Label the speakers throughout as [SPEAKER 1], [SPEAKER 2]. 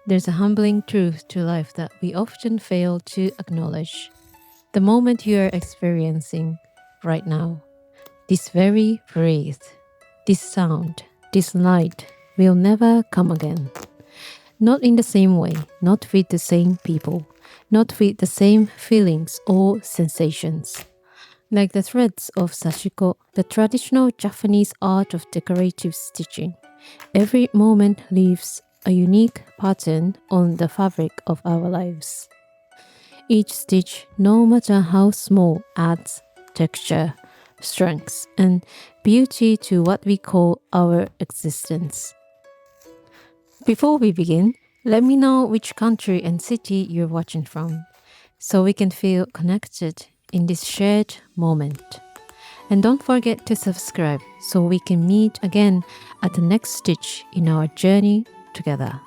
[SPEAKER 1] There's a humbling truth to life that we often fail to acknowledge. The moment you are experiencing right now, this very breath, this sound, this light will never come again. Not in the same way, not with the same people, not with the same feelings or sensations. Like the threads of Sashiko, the traditional Japanese art of decorative stitching, every moment leaves a unique pattern on the fabric of our lives. Each stitch, no matter how small, adds texture, strength, and beauty to what we call our existence. Before we begin, let me know which country and city you're watching from, so we can feel connected in this shared moment. And don't forget to subscribe so we can meet again at the next stitch in our journey together.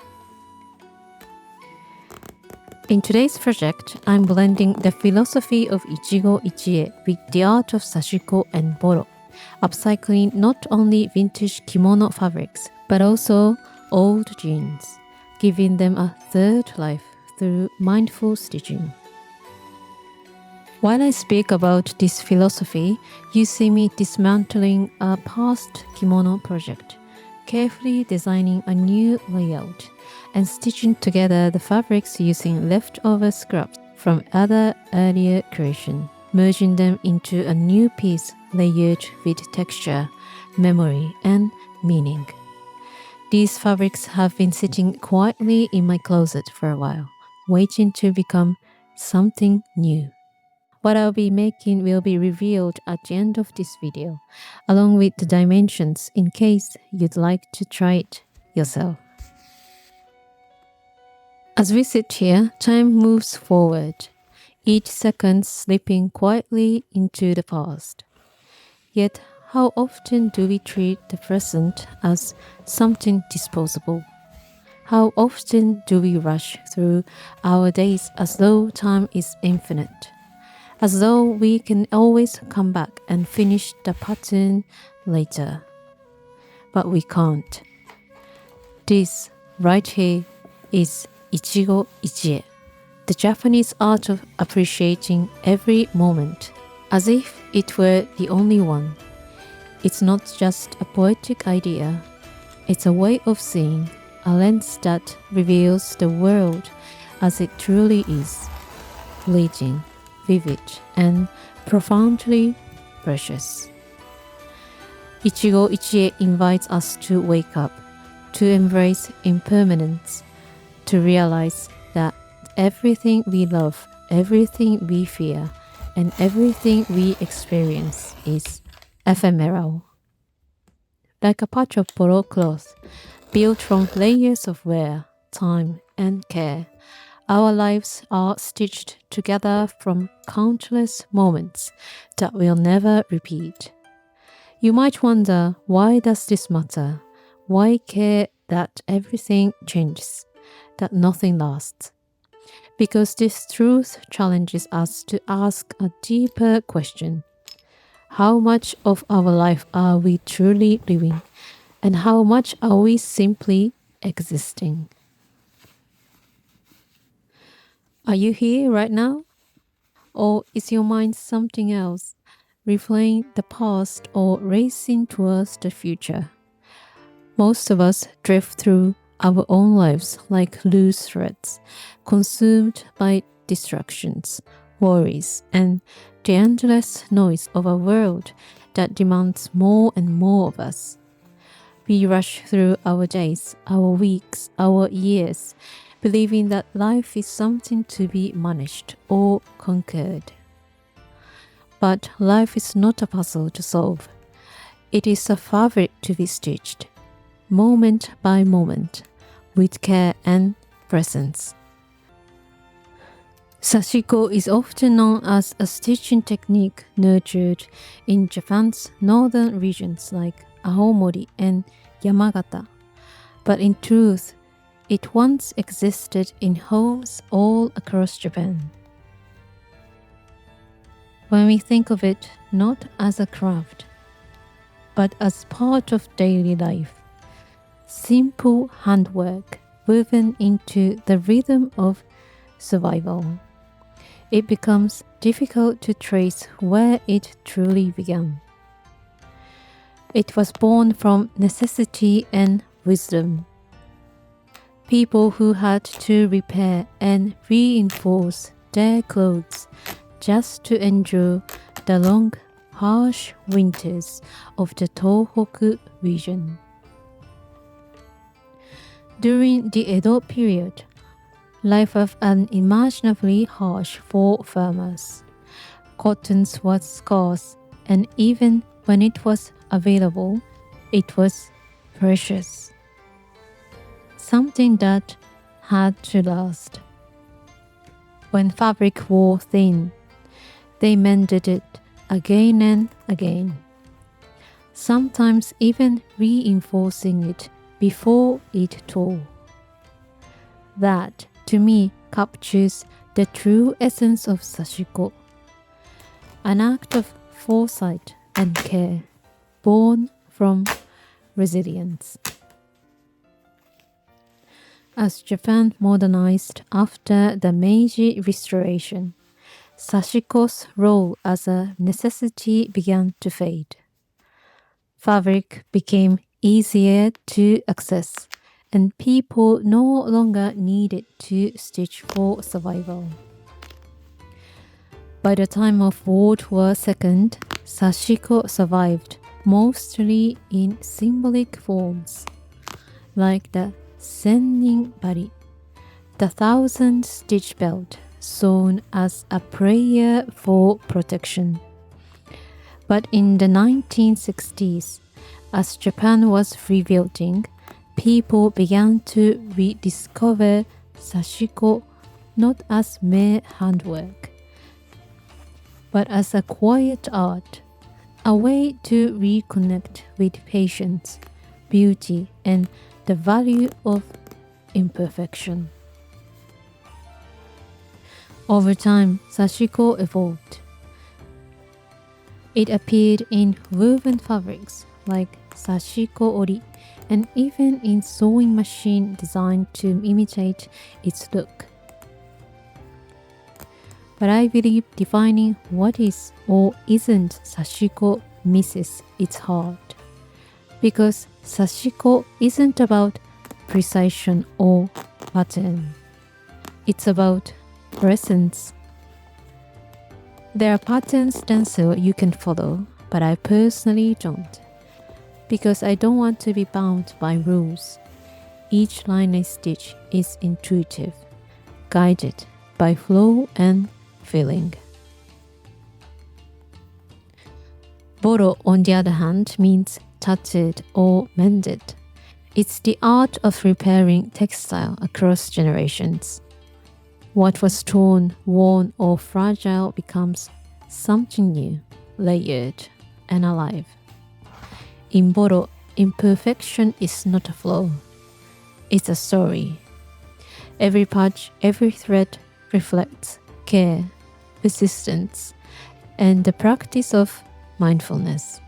[SPEAKER 1] In today's project, I'm blending the philosophy of Ichigo Ichie with the art of Sashiko and Boro, upcycling not only vintage kimono fabrics, but also old jeans, giving them a third life through mindful stitching. While I speak about this philosophy, you see me dismantling a past kimono project, carefully designing a new layout, and stitching together the fabrics using leftover scraps from other earlier creation, merging them into a new piece layered with texture, memory, and meaning. These fabrics have been sitting quietly in my closet for a while, waiting to become something new. What I'll be making will be revealed at the end of this video, along with the dimensions in case you'd like to try it yourself. As we sit here, time moves forward, each second slipping quietly into the past. Yet, how often do we treat the present as something disposable? How often do we rush through our days as though time is infinite? As though we can always come back and finish the pattern later. But we can't. This right here is Ichigo Ichie, the Japanese art of appreciating every moment, as if it were the only one. It's not just a poetic idea, it's a way of seeing, a lens that reveals the world as it truly is, fleeting, vivid, and profoundly precious. Ichigo Ichie invites us to wake up, to embrace impermanence, to realize that everything we love, everything we fear, and everything we experience is ephemeral. Like a patch of Boro cloth, built from layers of wear, time, and care, our lives are stitched together from countless moments that will never repeat. You might wonder, why does this matter? Why care that everything changes, that nothing lasts? Because this truth challenges us to ask a deeper question. How much of our life are we truly living, and how much are we simply existing? Are you here right now? Or is your mind something else, replaying the past or racing towards the future? Most of us drift through our own lives like loose threads, consumed by distractions, worries, and the endless noise of a world that demands more and more of us. We rush through our days, our weeks, our years, believing that life is something to be managed or conquered. But life is not a puzzle to solve. It is a fabric to be stitched, moment by moment, with care and presence. Sashiko is often known as a stitching technique nurtured in Japan's northern regions like Aomori and Yamagata, but in truth, it once existed in homes all across Japan. When we think of it not as a craft, but as part of daily life, simple handwork woven into the rhythm of survival. It becomes difficult to trace where it truly began. It was born from necessity and wisdom. People who had to repair and reinforce their clothes just to endure the long, harsh winters of the Tohoku region. During the Edo period, life was unimaginably harsh for farmers. Cotton was scarce, and even when it was available, it was precious. Something that had to last. When fabric wore thin, they mended it again and again, sometimes even reinforcing it before it tore. That, to me, captures the true essence of Sashiko, an act of foresight and care, born from resilience. As Japan modernized after the Meiji Restoration, Sashiko's role as a necessity began to fade. Fabric became easier to access, and people no longer needed to stitch for survival. By the time of World War II, Sashiko survived mostly in symbolic forms, like the Sennin Bari, the 1,000-stitch belt sewn as a prayer for protection. But in the 1960s, as Japan was rebuilding, people began to rediscover Sashiko not as mere handwork, but as a quiet art, a way to reconnect with patience, beauty, and the value of imperfection. Over time, Sashiko evolved. It appeared in woven fabrics like Sashiko ori, and even in sewing machine designed to imitate its look. But I believe defining what is or isn't Sashiko misses its heart. Because Sashiko isn't about precision or pattern. It's about presence. There are patterns stencil you can follow, but I personally don't. Because I don't want to be bound by rules. Each line I stitch is intuitive, guided by flow and feeling. Boro, on the other hand, means tattered or mended. It's the art of repairing textile across generations. What was torn, worn, or fragile becomes something new, layered, and alive. In Boro, imperfection is not a flaw. It's a story. Every patch, every thread reflects care, persistence, and the practice of mindfulness.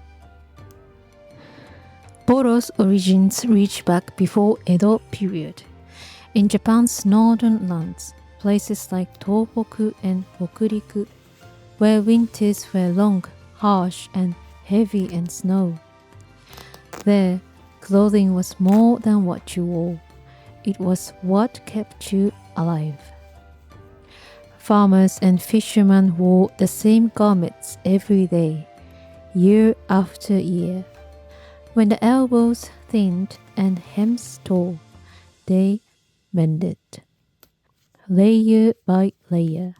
[SPEAKER 1] Boro's origins reach back before Edo period. In Japan's northern lands, places like Tohoku and Hokuriku, where winters were long, harsh, and heavy in snow. There, clothing was more than what you wore. It was what kept you alive. Farmers and fishermen wore the same garments every day, year after year. When the elbows thinned and hems tore, they mended. Layer by layer,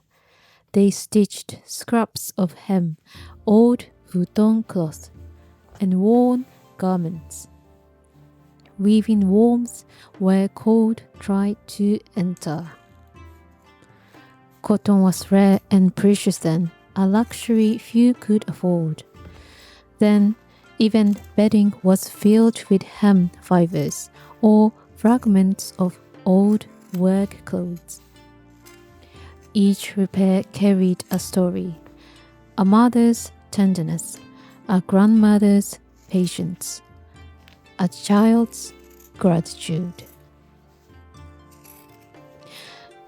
[SPEAKER 1] they stitched scraps of hem, old futon cloth, and worn garments, weaving warmth where cold tried to enter. Cotton was rare and precious then, a luxury few could afford. Then, even bedding was filled with hem fibers or fragments of old work clothes. Each repair carried a story, a mother's tenderness, a grandmother's patience, a child's gratitude.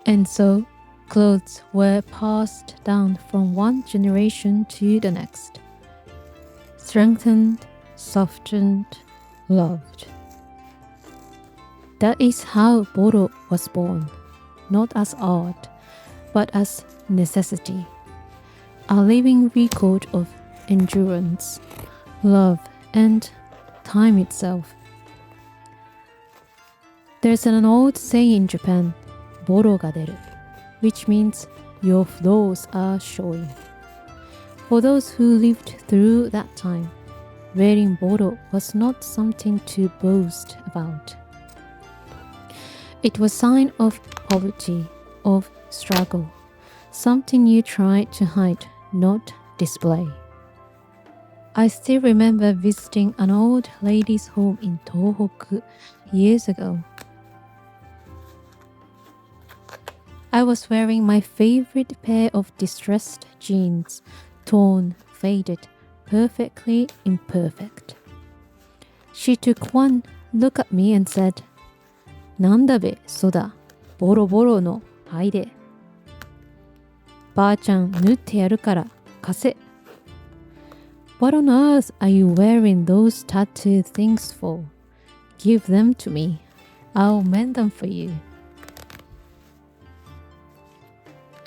[SPEAKER 1] And so, clothes were passed down from one generation to the next, strengthened, softened, loved. That is how Boro was born, not as art, but as necessity, a living record of endurance, love, and time itself. There's an old saying in Japan, Boro ga deru, which means your flaws are showing. For those who lived through that time, wearing Boro was not something to boast about. It was a sign of poverty, of struggle, something you tried to hide, not display. I still remember visiting an old ladies' home in Tohoku years ago. I was wearing my favorite pair of distressed jeans, torn, faded, perfectly imperfect. She took one look at me and said, "Nanda be, soda, boro boro no haide. Ba-chan nutte yaru kara kase. What on earth are you wearing those tattooed things for? Give them to me. I'll mend them for you."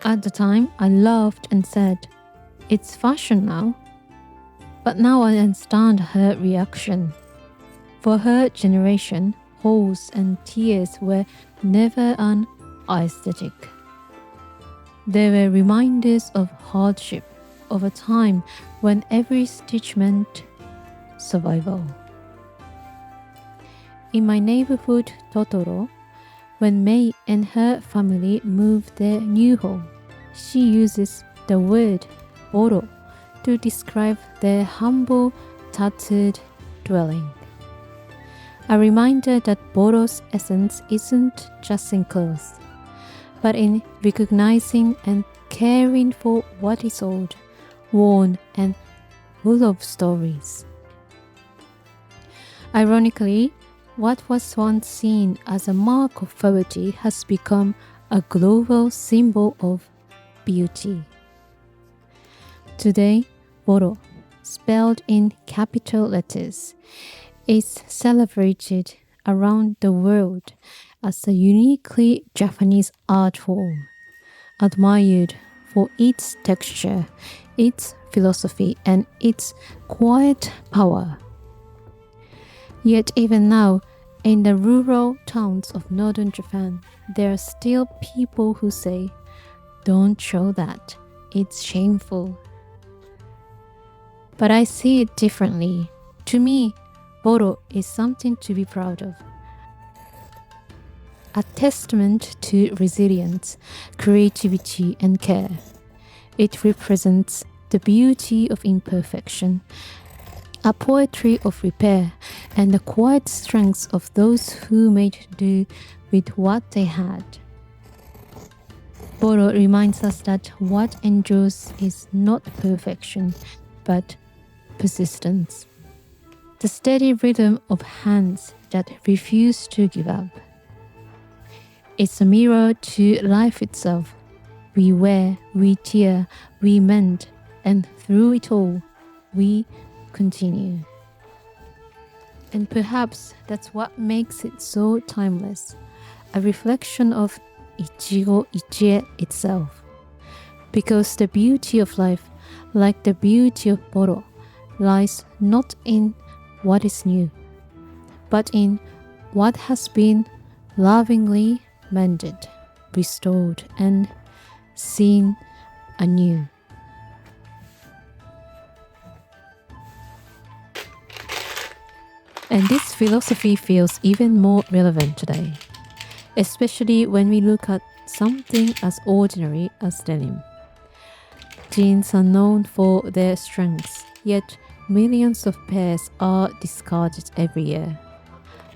[SPEAKER 1] At the time, I laughed and said, "It's fashion now." But now I understand her reaction. For her generation, holes and tears were never an aesthetic. They were reminders of hardship, of a time when every stitch meant survival. In my neighborhood Totoro, when Mei and her family moved their new home, she uses the word Boro to describe their humble, tattooed dwelling. A reminder that Boro's essence isn't just in clothes, but in recognizing and caring for what is old, worn, and full of stories. Ironically, what was once seen as a mark of poverty has become a global symbol of beauty. Today, Boro, spelled in capital letters, is celebrated around the world as a uniquely Japanese art form, admired for its texture, its philosophy, and its quiet power. Yet even now, in the rural towns of northern Japan, there are still people who say, "Don't show that, it's shameful." But I see it differently. To me, Boro is something to be proud of. A testament to resilience, creativity, and care. It represents the beauty of imperfection, a poetry of repair, and the quiet strength of those who made do with what they had. Boro reminds us that what endures is not perfection, but persistence. The steady rhythm of hands that refuse to give up. It's a mirror to life itself. We wear, we tear, we mend, and through it all, we continue. And perhaps that's what makes it so timeless, a reflection of Ichigo Ichie itself. Because the beauty of life, like the beauty of Boro, lies not in what is new, but in what has been lovingly mended, restored, and seen anew. And this philosophy feels even more relevant today, especially when we look at something as ordinary as denim. Jeans are known for their strengths, yet millions of pairs are discarded every year,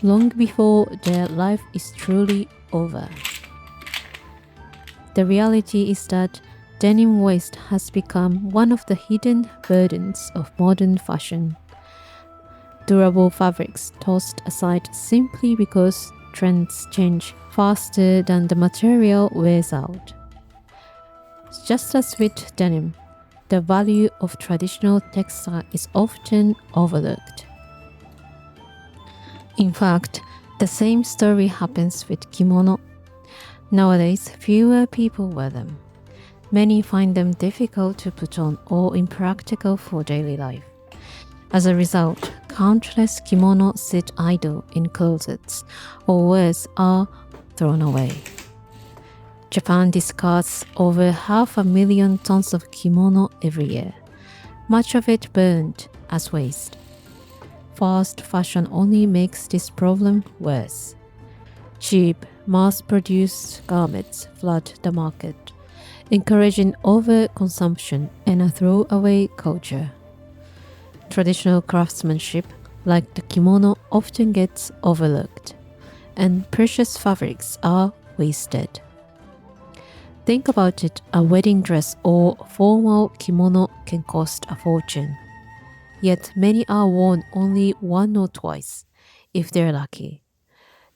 [SPEAKER 1] long before their life is truly over. The reality is that denim waste has become one of the hidden burdens of modern fashion. Durable fabrics tossed aside simply because trends change faster than the material wears out. Just as with denim, the value of traditional textile is often overlooked. In fact, the same story happens with kimono. Nowadays, fewer people wear them. Many find them difficult to put on or impractical for daily life. As a result, countless kimono sit idle in closets, or worse, are thrown away. Japan discards over 500,000 tons of kimono every year, much of it burned as waste. Fast fashion only makes this problem worse. Cheap, mass-produced garments flood the market, encouraging overconsumption and a throwaway culture. Traditional craftsmanship, like the kimono, often gets overlooked, and precious fabrics are wasted. Think about it, a wedding dress or formal kimono can cost a fortune. Yet many are worn only one or twice, if they're lucky.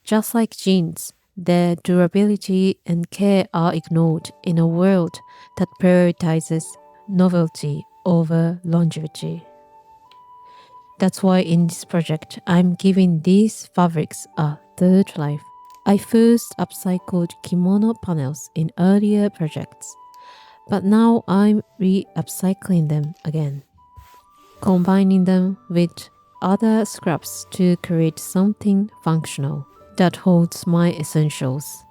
[SPEAKER 1] Just like jeans, their durability and care are ignored in a world that prioritizes novelty over longevity. That's why in this project, I'm giving these fabrics a third life. I first upcycled kimono panels in earlier projects, but now I'm re-upcycling them again, combining them with other scraps to create something functional that holds my essentials.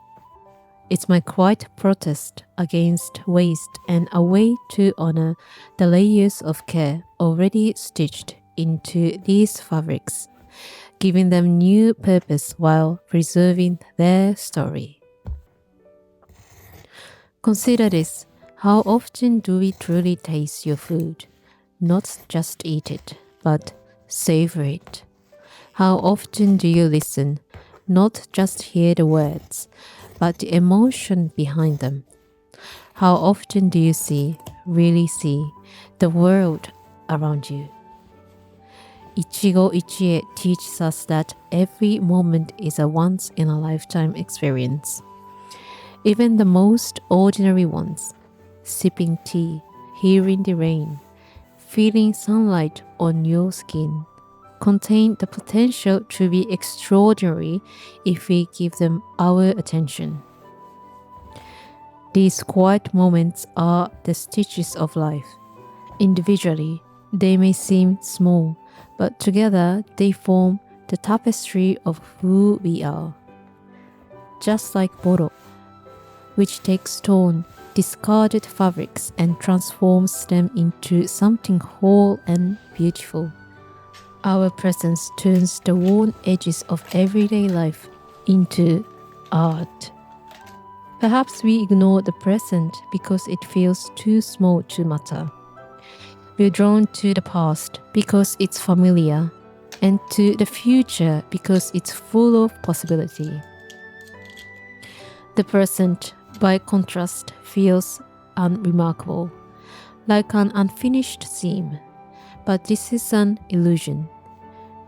[SPEAKER 1] It's my quiet protest against waste and a way to honor the layers of care already stitched into these fabrics, giving them new purpose while preserving their story. Consider this. How often do we truly taste your food? Not just eat it, but savor it. How often do you listen? Not just hear the words, but the emotion behind them. How often do you see, really see, the world around you? Ichigo Ichie teaches us that every moment is a once-in-a-lifetime experience. Even the most ordinary ones, sipping tea, hearing the rain, feeling sunlight on your skin, contain the potential to be extraordinary if we give them our attention. These quiet moments are the stitches of life. Individually, they may seem small, but together they form the tapestry of who we are. Just like Boro, which takes torn, discarded fabrics and transforms them into something whole and beautiful. Our presence turns the worn edges of everyday life into art. Perhaps we ignore the present because it feels too small to matter. We're drawn to the past because it's familiar, and to the future because it's full of possibility. The present, by contrast, feels unremarkable, like an unfinished seam. But this is an illusion.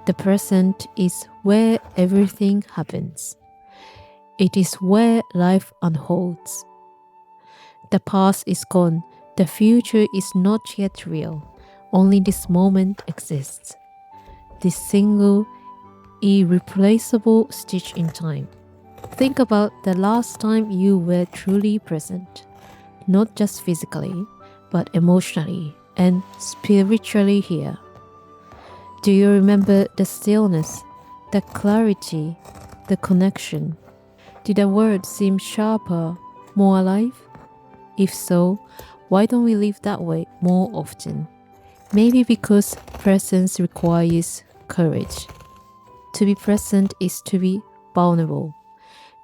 [SPEAKER 1] The present is where everything happens. It is where life unfolds. The past is gone. The future is not yet real. Only this moment exists. This single, irreplaceable stitch in time. Think about the last time you were truly present, not just physically, but emotionally and spiritually here. Do you remember the stillness, the clarity, the connection? Did the words seem sharper, more alive? If so, why don't we live that way more often? Maybe because presence requires courage. To be present is to be vulnerable,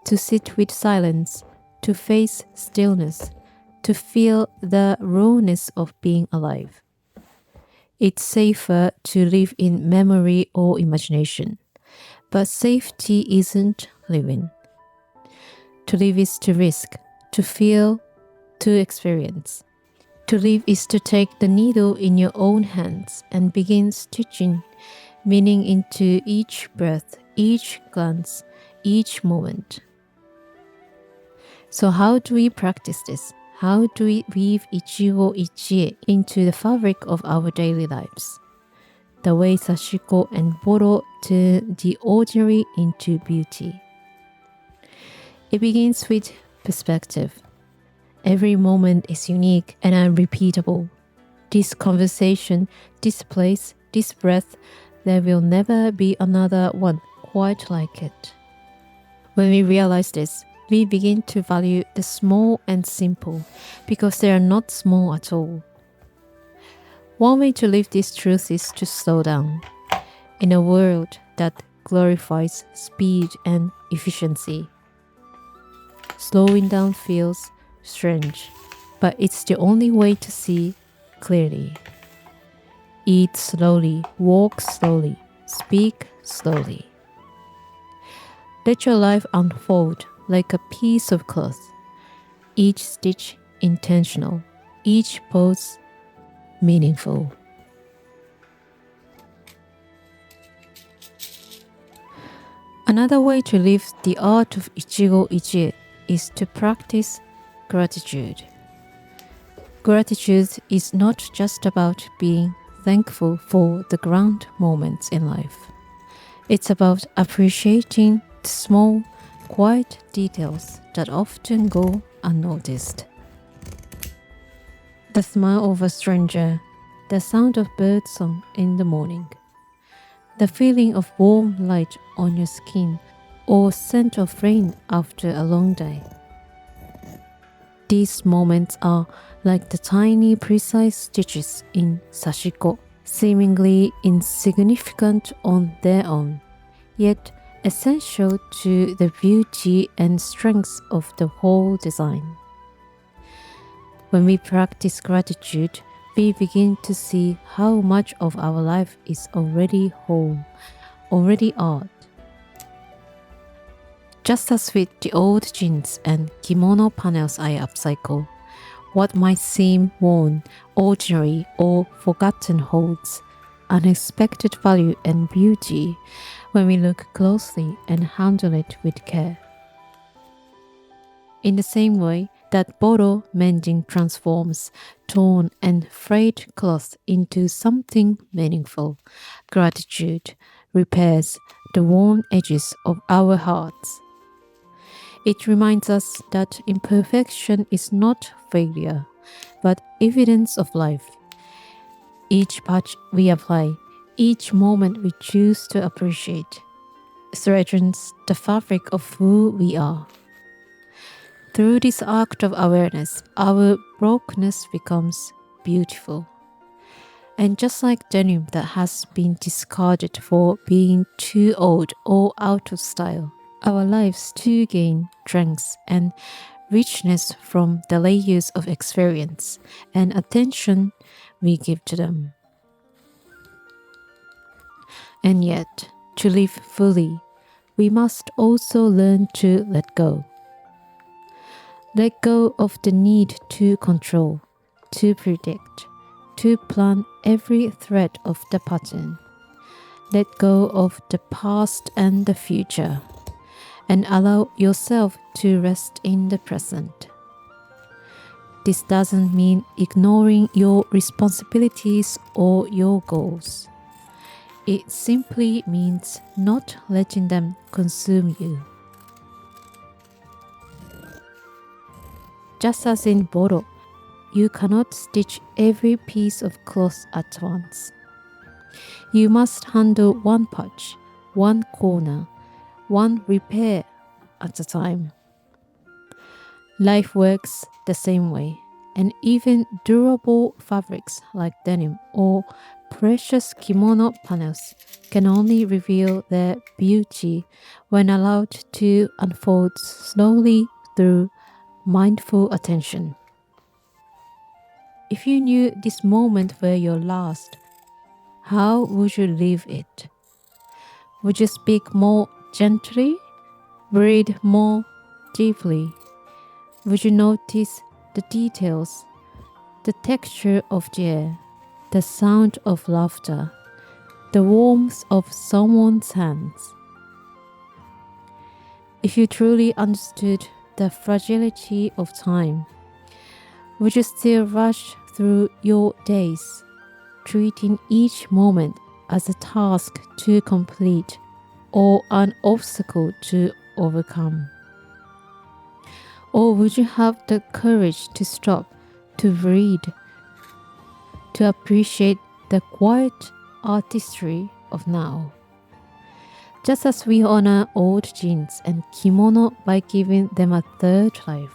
[SPEAKER 1] to sit with silence, to face stillness, to feel the rawness of being alive. It's safer to live in memory or imagination, but safety isn't living. To live is to risk, to feel, to experience. To live is to take the needle in your own hands and begin stitching meaning into each breath, each glance, each moment. So how do we practice this? How do we weave Ichigo Ichie into the fabric of our daily lives? The way Sashiko and Boro turn the ordinary into beauty. It begins with perspective. Every moment is unique and unrepeatable. This conversation, this place, this breath, there will never be another one quite like it. When we realize this, we begin to value the small and simple because they are not small at all. One way to live this truth is to slow down. In a world that glorifies speed and efficiency, slowing down feels strange, but it's the only way to see clearly. Eat slowly, walk slowly, speak slowly. Let your life unfold like a piece of cloth, each stitch intentional, each pose meaningful. Another way to live the art of Ichigo Ichie is to practice gratitude. Gratitude is not just about being thankful for the grand moments in life. It's about appreciating the small, quiet details that often go unnoticed. The smile of a stranger, the sound of birdsong in the morning, the feeling of warm light on your skin or scent of rain after a long day. These moments are like the tiny precise stitches in Sashiko, seemingly insignificant on their own, yet essential to the beauty and strength of the whole design. When we practice gratitude, we begin to see how much of our life is already home, already art. Just as with the old jeans and kimono panels I upcycle, what might seem worn, ordinary, or forgotten holds unexpected value and beauty when we look closely and handle it with care. In the same way that Boro mending transforms torn and frayed cloth into something meaningful, gratitude repairs the worn edges of our hearts. It reminds us that imperfection is not failure, but evidence of life. Each patch we apply, each moment we choose to appreciate, threatens the fabric of who we are. Through this act of awareness, our brokenness becomes beautiful. And just like denim that has been discarded for being too old or out of style, our lives too gain strength and richness from the layers of experience and attention we give to them. And yet, to live fully, we must also learn to let go. Let go of the need to control, to predict, to plan every thread of the pattern. Let go of the past and the future, and allow yourself to rest in the present. This doesn't mean ignoring your responsibilities or your goals. It simply means not letting them consume you. Just as in Boro, you cannot stitch every piece of cloth at once. You must handle one patch, one corner, one repair at a time. Life works the same way, and even durable fabrics like denim or precious kimono panels can only reveal their beauty when allowed to unfold slowly through mindful attention. If you knew this moment were your last, how would you live it? Would you speak more gently? Breathe more deeply? Would you notice the details, the texture of the air, the sound of laughter, the warmth of someone's hands? If you truly understood the fragility of time, would you still rush through your days, treating each moment as a task to complete or an obstacle to overcome? Or would you have the courage to stop, to read, to appreciate the quiet artistry of now? Just as we honor old jeans and kimono by giving them a third life,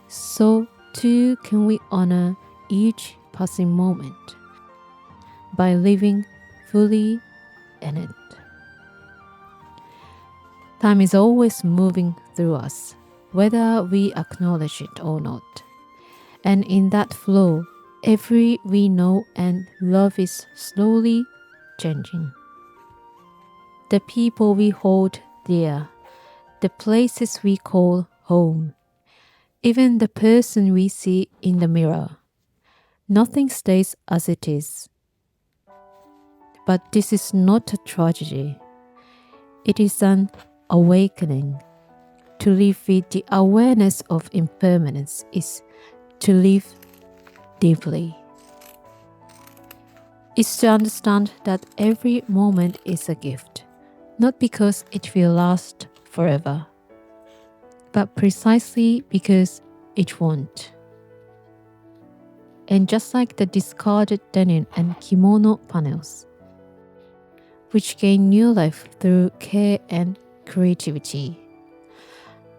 [SPEAKER 1] so too can we honor each passing moment by living fully in it. Time is always moving through us, whether we acknowledge it or not. And in that flow, every we know and love is slowly changing. The people we hold dear, the places we call home, even the person we see in the mirror. Nothing stays as it is. But this is not a tragedy. It is an awakening. To live with the awareness of impermanence is to live deeply. It's to understand that every moment is a gift, not because it will last forever, but precisely because it won't. And just like the discarded denim and kimono panels, which gain new life through care and creativity,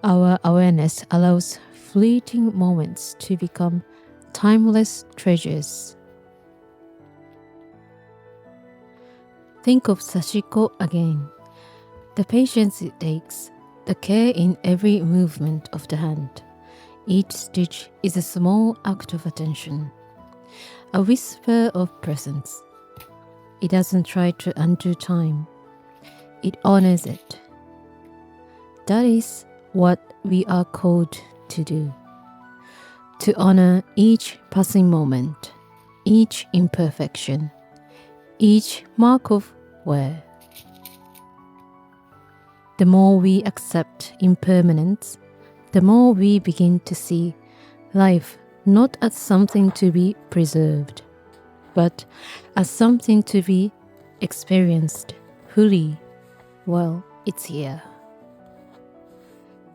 [SPEAKER 1] our awareness allows fleeting moments to become timeless treasures. Think of Sashiko again. The patience it takes, the care in every movement of the hand. Each stitch is a small act of attention, a whisper of presence. It doesn't try to undo time. It honors it. That is what we are called to do. To honor each passing moment, each imperfection, each mark of wear. The more we accept impermanence, the more we begin to see life not as something to be preserved, but as something to be experienced fully while it's here.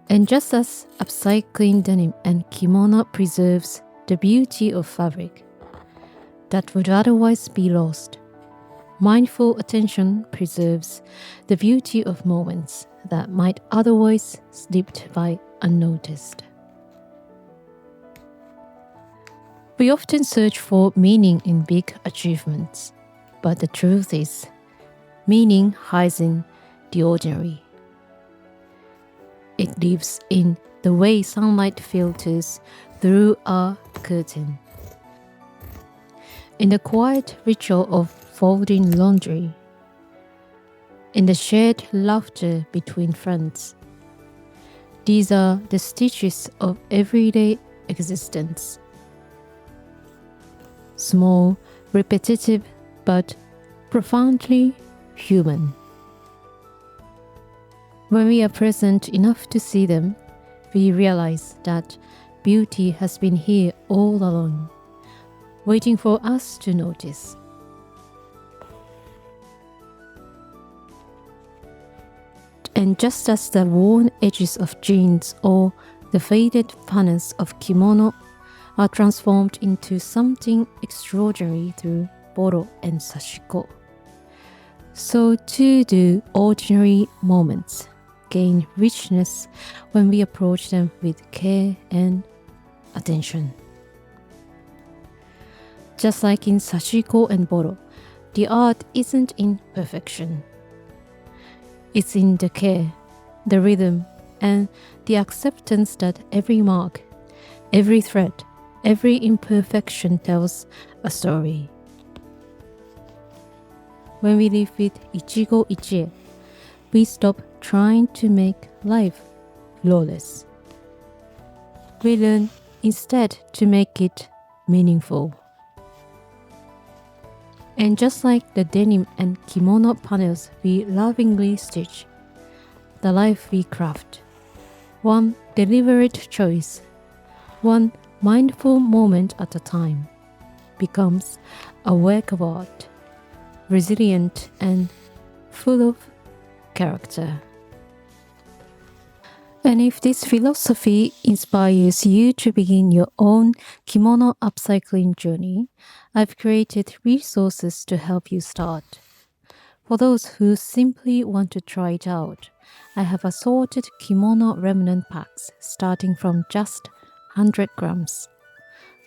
[SPEAKER 1] And just as upcycling denim and kimono preserves the beauty of fabric that would otherwise be lost, mindful attention preserves the beauty of moments that might otherwise slip by unnoticed. We often search for meaning in big achievements, but the truth is, meaning hides in the ordinary. It lives in the way sunlight filters through a curtain, in the quiet ritual of folding laundry, in the shared laughter between friends. These are the stitches of everyday existence. Small, repetitive, but profoundly human. When we are present enough to see them, we realize that beauty has been here all along, waiting for us to notice. And just as the worn edges of jeans or the faded panels of kimono are transformed into something extraordinary through Boro and Sashiko, so too do ordinary moments gain richness when we approach them with care and attention. Just like in Sashiko and Boro, the art isn't in perfection. It's in the care, the rhythm, and the acceptance that every mark, every thread, every imperfection tells a story. When we live with Ichigo Ichie, we stop trying to make life flawless. We learn instead to make it meaningful. And just like the denim and kimono panels we lovingly stitch, the life we craft one deliberate choice, one mindful moment at a time, becomes a work of art, resilient and full of character. And if this philosophy inspires you to begin your own kimono upcycling journey, I've created resources to help you start. For those who simply want to try it out, I have assorted kimono remnant packs starting from just 100 grams.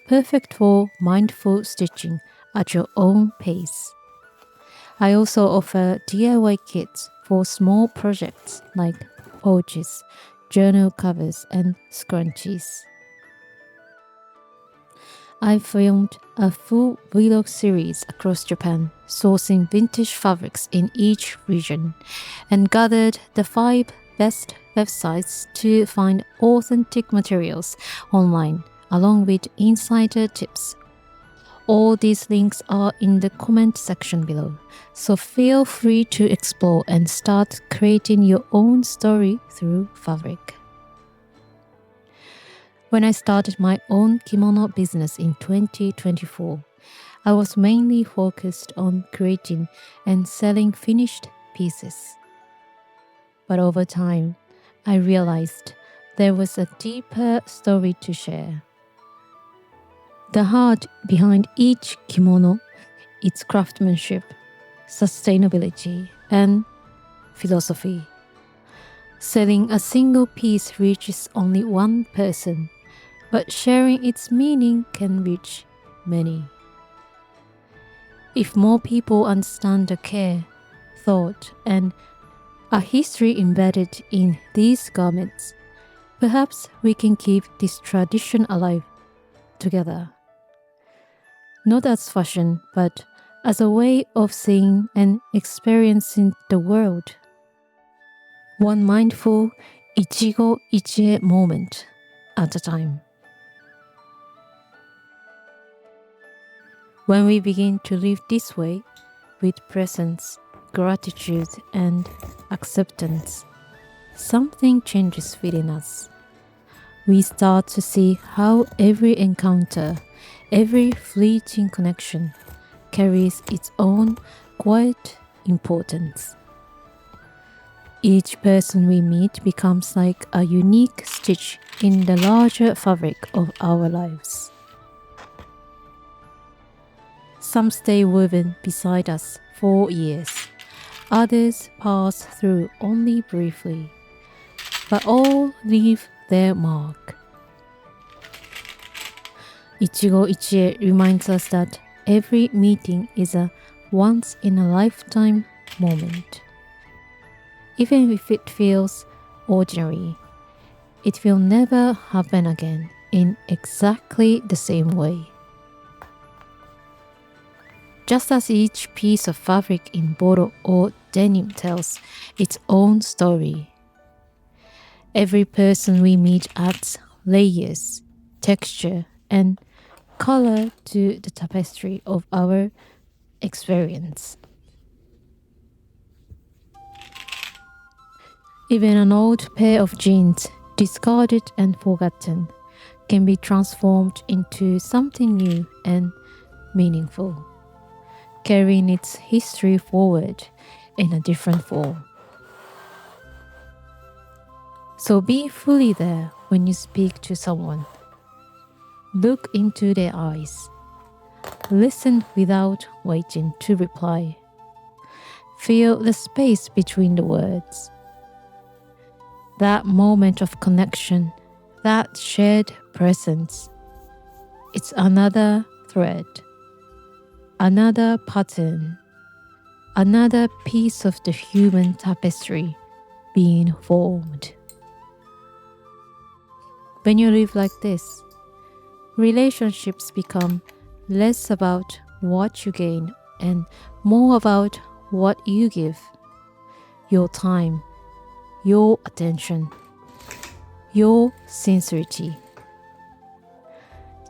[SPEAKER 1] Perfect for mindful stitching at your own pace. I also offer DIY kits for small projects like pouches, journal covers, and scrunchies. I filmed a full vlog series across Japan, sourcing vintage fabrics in each region, and gathered the 5 best websites to find authentic materials online, along with insider tips. All these links are in the comment section below, so feel free to explore and start creating your own story through fabric. When I started my own kimono business in 2024, I was mainly focused on creating and selling finished pieces. But over time, I realized there was a deeper story to share. The heart behind each kimono, its craftsmanship, sustainability, and philosophy. Selling a single piece reaches only one person, but sharing its meaning can reach many. If more people understand the care, thought, and a history embedded in these garments, perhaps we can keep this tradition alive together. Not as fashion, but as a way of seeing and experiencing the world. One mindful Ichigo Ichie moment at a time. When we begin to live this way, with presence, gratitude, and acceptance, something changes within us. We start to see how every encounter, every fleeting connection carries its own quiet importance. Each person we meet becomes like a unique stitch in the larger fabric of our lives. Some stay woven beside us for years, others pass through only briefly, but all leave their mark. Ichigo Ichie reminds us that every meeting is a once-in-a-lifetime moment. Even if it feels ordinary, it will never happen again in exactly the same way. Just as each piece of fabric in Boro or denim tells its own story, every person we meet adds layers, texture, and color to the tapestry of our experience. Even an old pair of jeans, discarded and forgotten, can be transformed into something new and meaningful, carrying its history forward in a different form. So be fully there when you speak to someone. Look into their eyes. Listen without waiting to reply. Feel the space between the words. That moment of connection, that shared presence. It's another thread, another pattern, another piece of the human tapestry being formed. When you live like this, relationships become less about what you gain and more about what you give. Your time, your attention, your sincerity.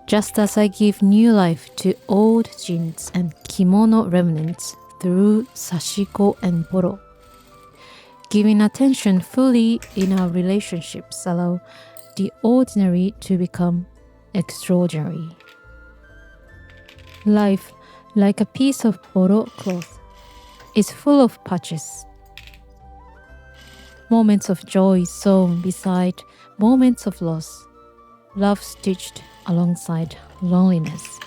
[SPEAKER 1] Just as I give new life to old jeans and kimono remnants through Sashiko and Boro, Giving attention fully in our relationships allow the ordinary to become extraordinary. Life, like a piece of Boro cloth, is full of patches. Moments of joy sewn beside moments of loss, love stitched alongside loneliness.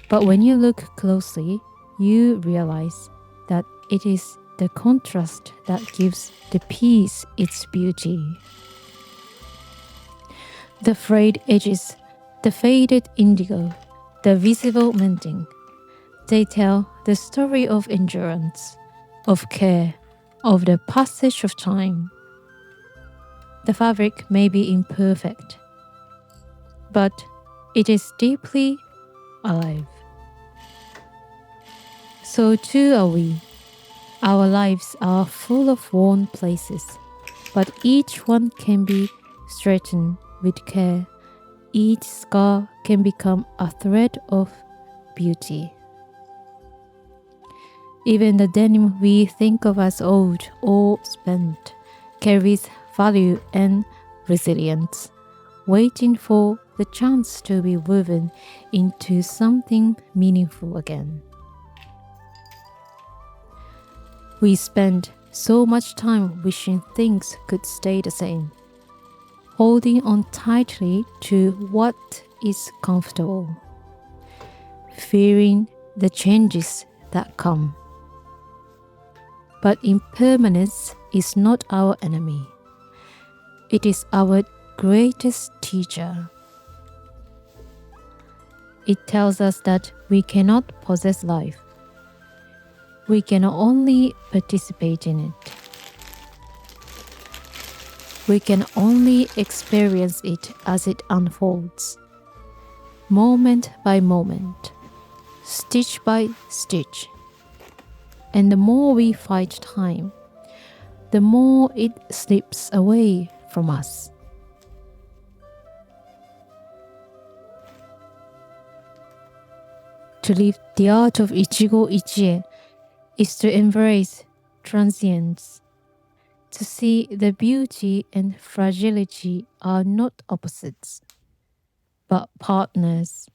[SPEAKER 1] But when you look closely, you realize that it is the contrast that gives the piece its beauty. The frayed edges, the faded indigo, the visible mending, they tell the story of endurance, of care, of the passage of time. The fabric may be imperfect, but it is deeply alive. So too are we. Our lives are full of worn places, but each one can be straightened with care. Each scar can become a thread of beauty. Even the denim we think of as old or spent carries value and resilience, waiting for the chance to be woven into something meaningful again. We spend so much time wishing things could stay the same, holding on tightly to what is comfortable, fearing the changes that come. But impermanence is not our enemy. It is our greatest teacher. It tells us that we cannot possess life. We can only participate in it. We can only experience it as it unfolds, moment by moment, stitch by stitch. And the more we fight time, the more it slips away from us. To live the art of Ichigo Ichie is to embrace transience, to see the beauty and fragility are not opposites, but partners.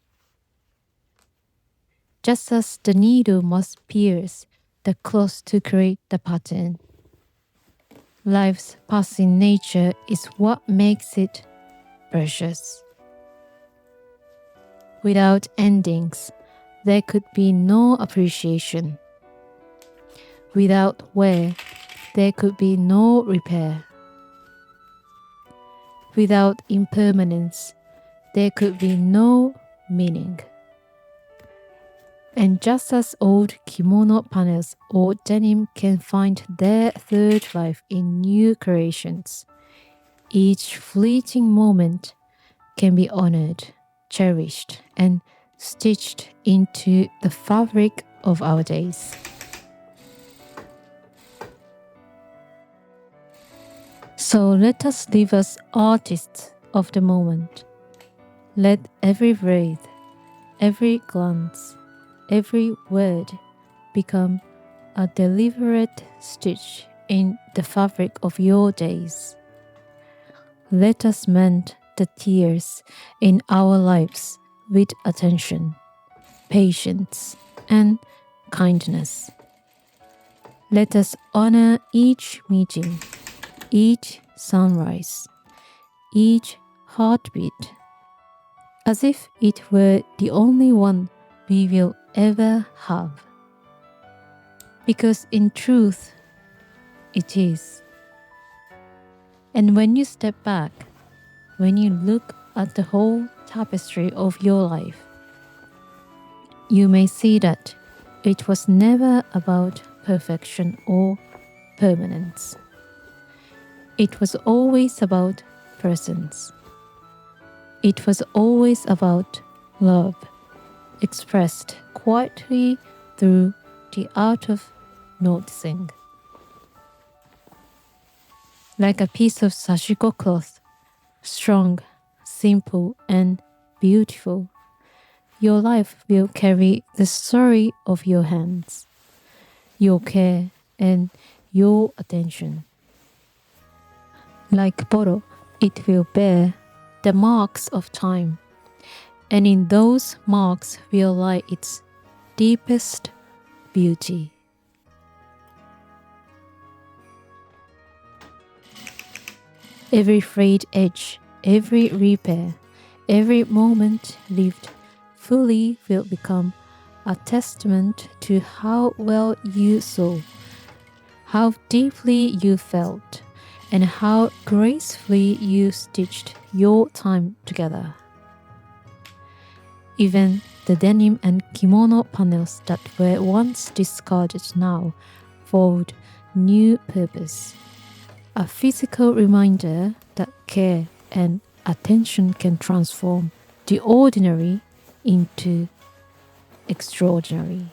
[SPEAKER 1] Just as the needle must pierce the cloth to create the pattern, life's passing nature is what makes it precious. Without endings, there could be no appreciation. Without wear, there could be no repair. Without impermanence, there could be no meaning. And just as old kimono panels or denim can find their third life in new creations, each fleeting moment can be honored, cherished, and stitched into the fabric of our days. So let us live as artists of the moment. Let every breath, every glance, every word become a deliberate stitch in the fabric of your days. Let us mend the tears in our lives with attention, patience, and kindness. Let us honor each meeting, each sunrise, each heartbeat, as if it were the only one we will ever have. Because in truth, it is. And when you step back, when you look at the whole tapestry of your life, you may see that it was never about perfection or permanence. It was always about presence. It was always about love, expressed quietly through the art of noticing. Like a piece of Sashiko cloth, strong, simple, and beautiful, your life will carry the story of your hands, your care, and your attention. Like Boro, it will bear the marks of time, and in those marks will lie its deepest beauty. Every frayed edge, every repair, every moment lived fully will become a testament to how well you saw, how deeply you felt, and how gracefully you stitched your time together. Even the denim and kimono panels that were once discarded now fold new purpose. A physical reminder that care and attention can transform the ordinary into extraordinary.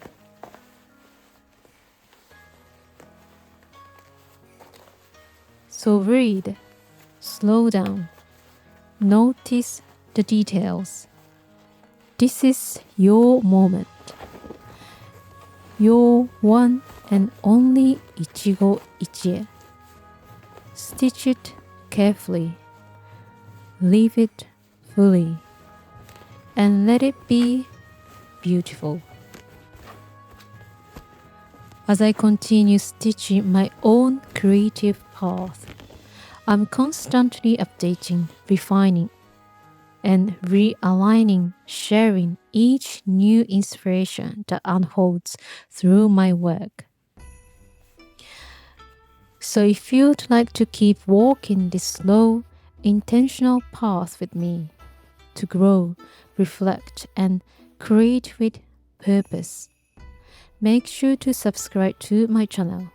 [SPEAKER 1] So read, slow down, notice the details. This is your moment. Your one and only Ichigo Ichie. Stitch it carefully, leave it fully, and let it be beautiful. As I continue stitching my own creative path, I'm constantly updating, refining, and realigning, sharing each new inspiration that unfolds through my work. So if you'd like to keep walking this slow, intentional path with me, to grow, reflect, and create with purpose, make sure to subscribe to my channel.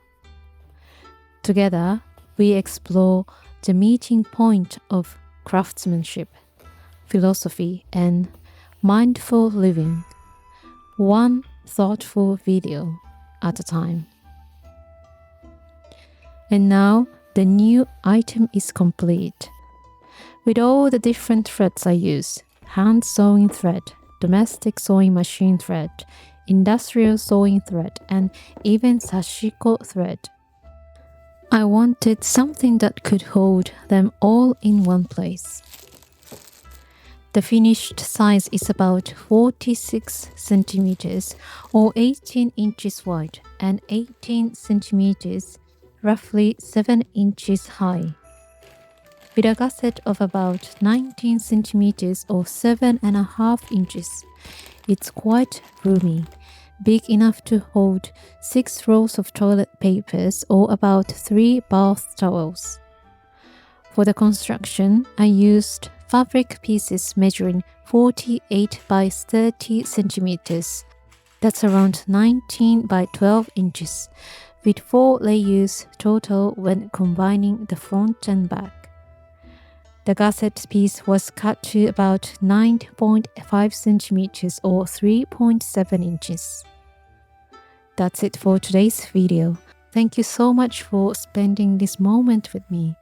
[SPEAKER 1] Together, we explore the meeting point of craftsmanship, philosophy, and mindful living, one thoughtful video at a time. And now the new item is complete. With all the different threads I use, hand sewing thread, domestic sewing machine thread, industrial sewing thread, and even Sashiko thread, I wanted something that could hold them all in one place. The finished size is about 46 centimeters or 18 inches wide and 18 centimeters, roughly 7 inches high. With a gusset of about 19 centimeters or 7.5 inches, it's quite roomy, big enough to hold 6 rolls of toilet papers or about 3 bath towels. For the construction, I used fabric pieces measuring 48 by 30 centimeters. That's around 19 by 12 inches, with 4 layers total when combining the front and back. The gusset piece was cut to about 9.5 centimeters or 3.7 inches. That's it for today's video. Thank you so much for spending this moment with me.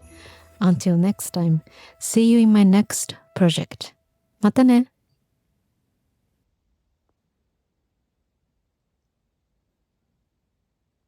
[SPEAKER 1] Until next time, see you in my next project. またね。